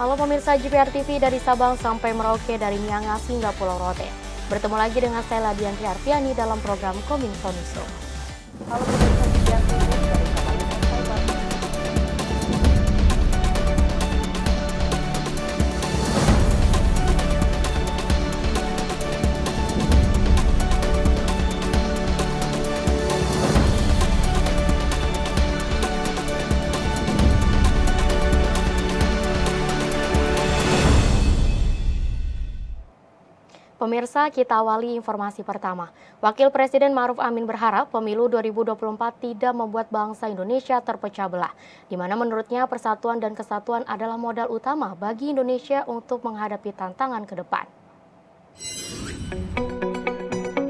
Halo pemirsa GPR TV dari Sabang sampai Merauke, dari Miangas hingga Pulau Rote. Bertemu lagi dengan saya Ladianti Arfiani dalam program Kominfo Newsroom. Halo pemirsa GPR TV dari Sabang sampai Merauke. Pemirsa, kita awali informasi pertama. Wakil Presiden Ma'ruf Amin berharap pemilu 2024 tidak membuat bangsa Indonesia terpecah belah, di mana menurutnya persatuan dan kesatuan adalah modal utama bagi Indonesia untuk menghadapi tantangan ke depan.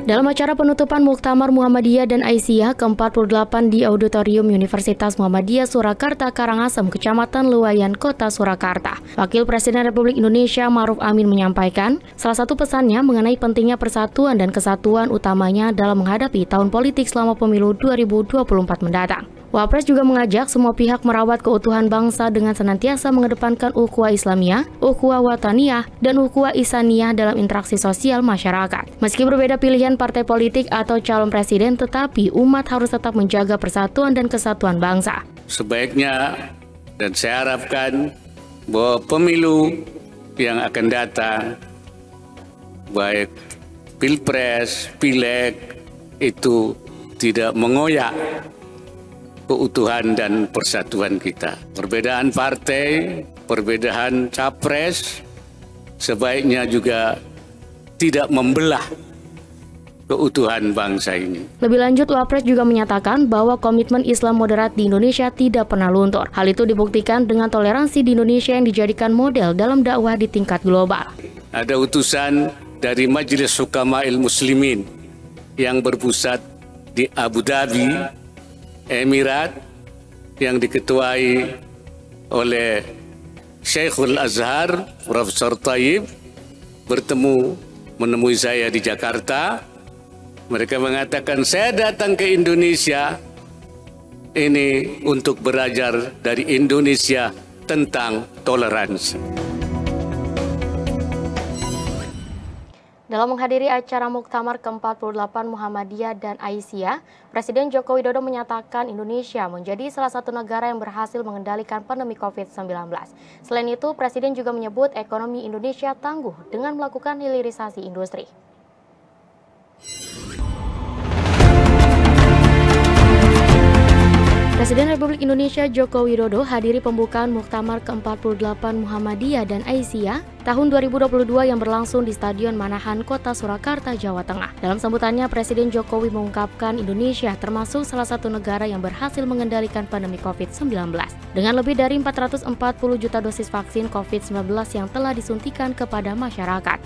Dalam acara penutupan Muktamar Muhammadiyah dan Aisyah ke-48 di Auditorium Universitas Muhammadiyah Surakarta, Karangasem, Kecamatan Luwayan, Kota Surakarta, Wakil Presiden Republik Indonesia Ma'ruf Amin menyampaikan salah satu pesannya mengenai pentingnya persatuan dan kesatuan utamanya dalam menghadapi tahun politik selama pemilu 2024 mendatang. Wapres juga mengajak semua pihak merawat keutuhan bangsa dengan senantiasa mengedepankan ukhuwah Islamiyah, ukhuwah Wataniyah, dan ukhuwah Ihsaniyah dalam interaksi sosial masyarakat. Meski berbeda pilihan partai politik atau calon presiden, tetapi umat harus tetap menjaga persatuan dan kesatuan bangsa. Sebaiknya, dan saya harapkan bahwa pemilu yang akan datang, baik pilpres, pileg, itu tidak mengoyak keutuhan dan persatuan kita. Perbedaan partai, perbedaan capres, sebaiknya juga tidak membelah keutuhan bangsa ini. Lebih lanjut, Wapres juga menyatakan bahwa komitmen Islam moderat di Indonesia tidak pernah luntur. Hal itu dibuktikan dengan toleransi di Indonesia yang dijadikan model dalam dakwah di tingkat global. Ada utusan dari Majelis Hukama'il Muslimin yang berpusat di Abu Dhabi, Emirat, yang diketuai oleh Syekhul Azhar, Profesor Thayyib, menemui saya di Jakarta. Mereka mengatakan, saya datang ke Indonesia ini untuk belajar dari Indonesia tentang toleransi. Dalam menghadiri acara Muktamar ke-48 Muhammadiyah dan Aisyah, Presiden Joko Widodo menyatakan Indonesia menjadi salah satu negara yang berhasil mengendalikan pandemi COVID-19. Selain itu, Presiden juga menyebut ekonomi Indonesia tangguh dengan melakukan hilirisasi industri. Presiden Republik Indonesia Joko Widodo hadiri pembukaan Muktamar ke-48 Muhammadiyah dan Aisyah tahun 2022 yang berlangsung di Stadion Manahan, Kota Surakarta, Jawa Tengah. Dalam sambutannya, Presiden Jokowi mengungkapkan Indonesia termasuk salah satu negara yang berhasil mengendalikan pandemi COVID-19. Dengan lebih dari 440 juta dosis vaksin COVID-19 yang telah disuntikan kepada masyarakat.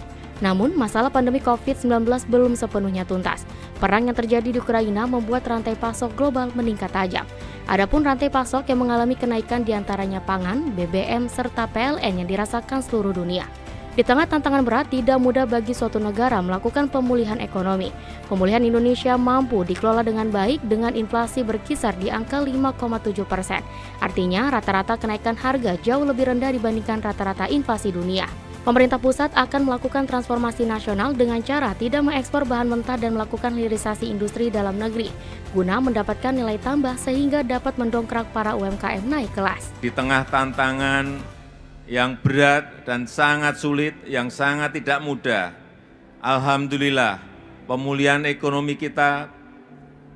Namun, masalah pandemi COVID-19 belum sepenuhnya tuntas. Perang yang terjadi di Ukraina membuat rantai pasok global meningkat tajam. Adapun rantai pasok yang mengalami kenaikan diantaranya pangan, BBM, serta PLN yang dirasakan seluruh dunia. Di tengah tantangan berat, tidak mudah bagi suatu negara melakukan pemulihan ekonomi. Pemulihan Indonesia mampu dikelola dengan baik dengan inflasi berkisar di angka 5,7%. Artinya, rata-rata kenaikan harga jauh lebih rendah dibandingkan rata-rata inflasi dunia. Pemerintah pusat akan melakukan transformasi nasional dengan cara tidak mengekspor bahan mentah dan melakukan hilirisasi industri dalam negeri, guna mendapatkan nilai tambah sehingga dapat mendongkrak para UMKM naik kelas. Di tengah tantangan yang berat dan sangat sulit, yang sangat tidak mudah, alhamdulillah pemulihan ekonomi kita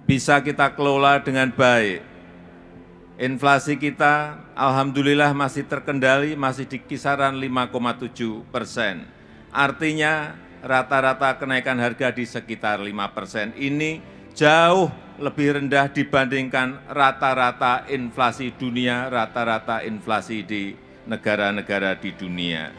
bisa kita kelola dengan baik. Inflasi kita alhamdulillah masih terkendali, masih di kisaran 5,7%. Artinya rata-rata kenaikan harga di sekitar 5%. Ini jauh lebih rendah dibandingkan rata-rata inflasi dunia, rata-rata inflasi di negara-negara di dunia.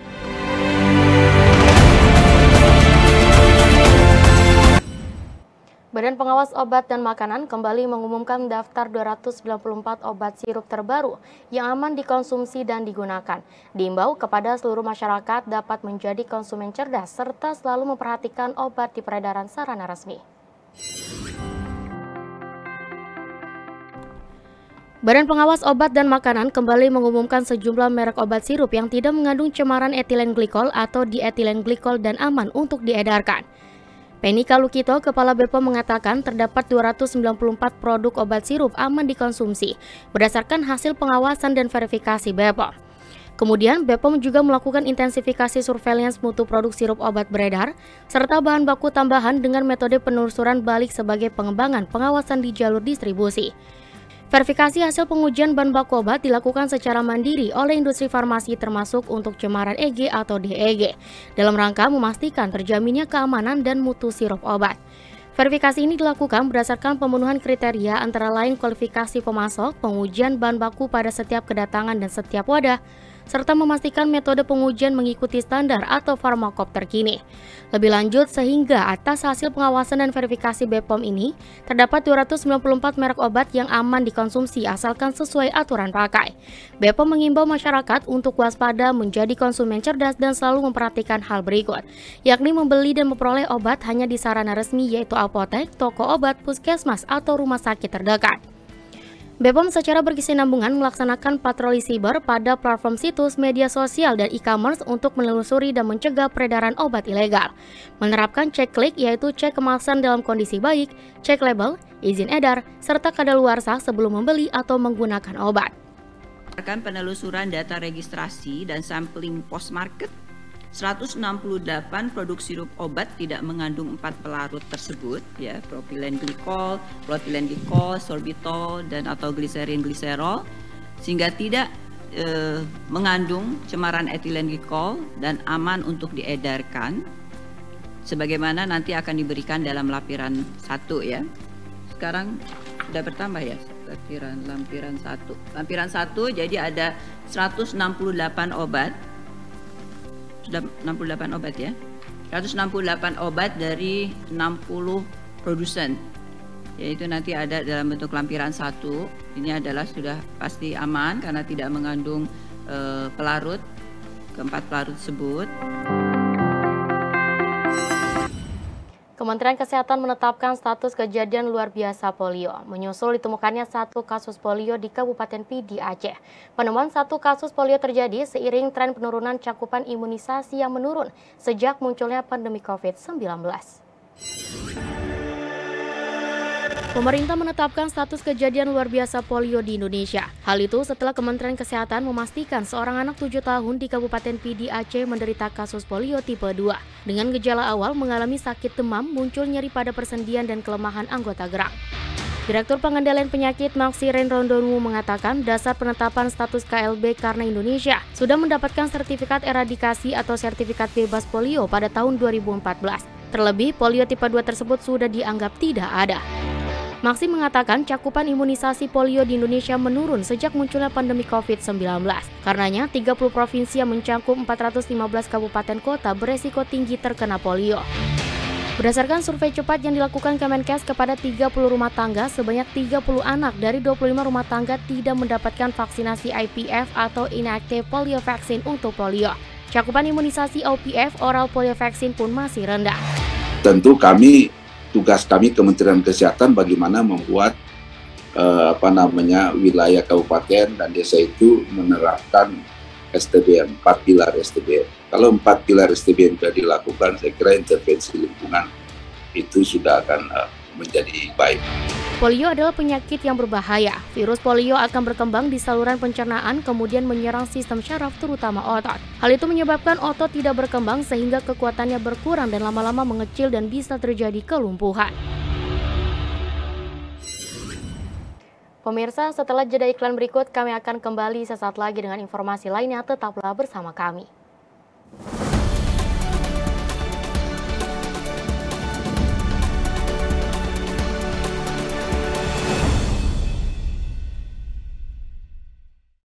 Badan Pengawas Obat dan Makanan kembali mengumumkan daftar 294 obat sirup terbaru yang aman dikonsumsi dan digunakan. Diimbau kepada seluruh masyarakat dapat menjadi konsumen cerdas serta selalu memperhatikan obat di peredaran sarana resmi. Badan Pengawas Obat dan Makanan kembali mengumumkan sejumlah merek obat sirup yang tidak mengandung cemaran etilen glikol atau dietilen glikol dan aman untuk diedarkan. Penny Kalukito, Kepala BPOM mengatakan terdapat 294 produk obat sirup aman dikonsumsi berdasarkan hasil pengawasan dan verifikasi BPOM. Kemudian, BPOM juga melakukan intensifikasi surveillance mutu produk sirup obat beredar, serta bahan baku tambahan dengan metode penelusuran balik sebagai pengembangan pengawasan di jalur distribusi. Verifikasi hasil pengujian bahan baku obat dilakukan secara mandiri oleh industri farmasi termasuk untuk cemaran EG atau DEG, dalam rangka memastikan terjaminnya keamanan dan mutu sirup obat. Verifikasi ini dilakukan berdasarkan pemenuhan kriteria antara lain kualifikasi pemasok, pengujian bahan baku pada setiap kedatangan dan setiap wadah, serta memastikan metode pengujian mengikuti standar atau farmakop terkini. Lebih lanjut, sehingga atas hasil pengawasan dan verifikasi BPOM ini, terdapat 294 merek obat yang aman dikonsumsi asalkan sesuai aturan pakai. BPOM mengimbau masyarakat untuk waspada, menjadi konsumen cerdas dan selalu memperhatikan hal berikut, yakni membeli dan memperoleh obat hanya di sarana resmi yaitu apotek, toko obat, puskesmas, atau rumah sakit terdekat. BPOM secara berkesinambungan melaksanakan patroli siber pada platform situs, media sosial, dan e-commerce untuk menelusuri dan mencegah peredaran obat ilegal. Menerapkan cek klik yaitu cek kemasan dalam kondisi baik, cek label, izin edar, serta kadaluarsa sebelum membeli atau menggunakan obat. Penelusuran data registrasi dan sampling post-market, 168 produk sirup obat tidak mengandung 4 pelarut tersebut, ya, propilen glikol, propilen glikol, sorbitol, dan atau gliserin gliserol, sehingga tidak mengandung cemaran etilen glikol dan aman untuk diedarkan, sebagaimana nanti akan diberikan dalam lampiran 1, ya. Sekarang sudah bertambah ya, lampiran 1. Lampiran 1 jadi ada 168 obat. Sudah 68 obat ya, 168 obat dari 60 produsen, yaitu nanti ada dalam bentuk lampiran 1. Ini adalah sudah pasti aman karena tidak mengandung pelarut, keempat pelarut tersebut. Kementerian Kesehatan menetapkan status kejadian luar biasa polio, menyusul ditemukannya 1 kasus polio di Kabupaten Pidi, Aceh. Penemuan 1 kasus polio terjadi seiring tren penurunan cakupan imunisasi yang menurun sejak munculnya pandemi COVID-19. Pemerintah menetapkan status kejadian luar biasa polio di Indonesia. Hal itu setelah Kementerian Kesehatan memastikan seorang anak 7 tahun di Kabupaten Pidi, Aceh menderita kasus polio tipe 2. Dengan gejala awal mengalami sakit demam, muncul nyeri pada persendian dan kelemahan anggota gerak. Direktur Pengendalian Penyakit Maksiren Rondonu mengatakan dasar penetapan status KLB karena Indonesia sudah mendapatkan sertifikat eradikasi atau sertifikat bebas polio pada tahun 2014. Terlebih, polio tipe 2 tersebut sudah dianggap tidak ada. Maksi mengatakan cakupan imunisasi polio di Indonesia menurun sejak munculnya pandemi COVID-19. Karenanya, 30 provinsi yang mencakup 415 kabupaten kota beresiko tinggi terkena polio. Berdasarkan survei cepat yang dilakukan Kemenkes kepada 30 rumah tangga, sebanyak 30 anak dari 25 rumah tangga tidak mendapatkan vaksinasi IPF atau Inactive Polio Vaccine untuk polio. Cakupan imunisasi OPV oral polio vaccine pun masih rendah. Tentu tugas kami Kementerian Kesehatan bagaimana membuat wilayah kabupaten dan desa itu menerapkan STBM, 4 pilar STBM. Kalau 4 pilar STBM sudah dilakukan, saya kira intervensi lingkungan itu sudah akan menjadi baik. Polio adalah penyakit yang berbahaya. Virus polio akan berkembang di saluran pencernaan, kemudian menyerang sistem syaraf terutama otot. Hal itu menyebabkan otot tidak berkembang sehingga kekuatannya berkurang dan lama-lama mengecil dan bisa terjadi kelumpuhan. Pemirsa, setelah jeda iklan berikut, kami akan kembali sesaat lagi dengan informasi lainnya. Tetaplah bersama kami.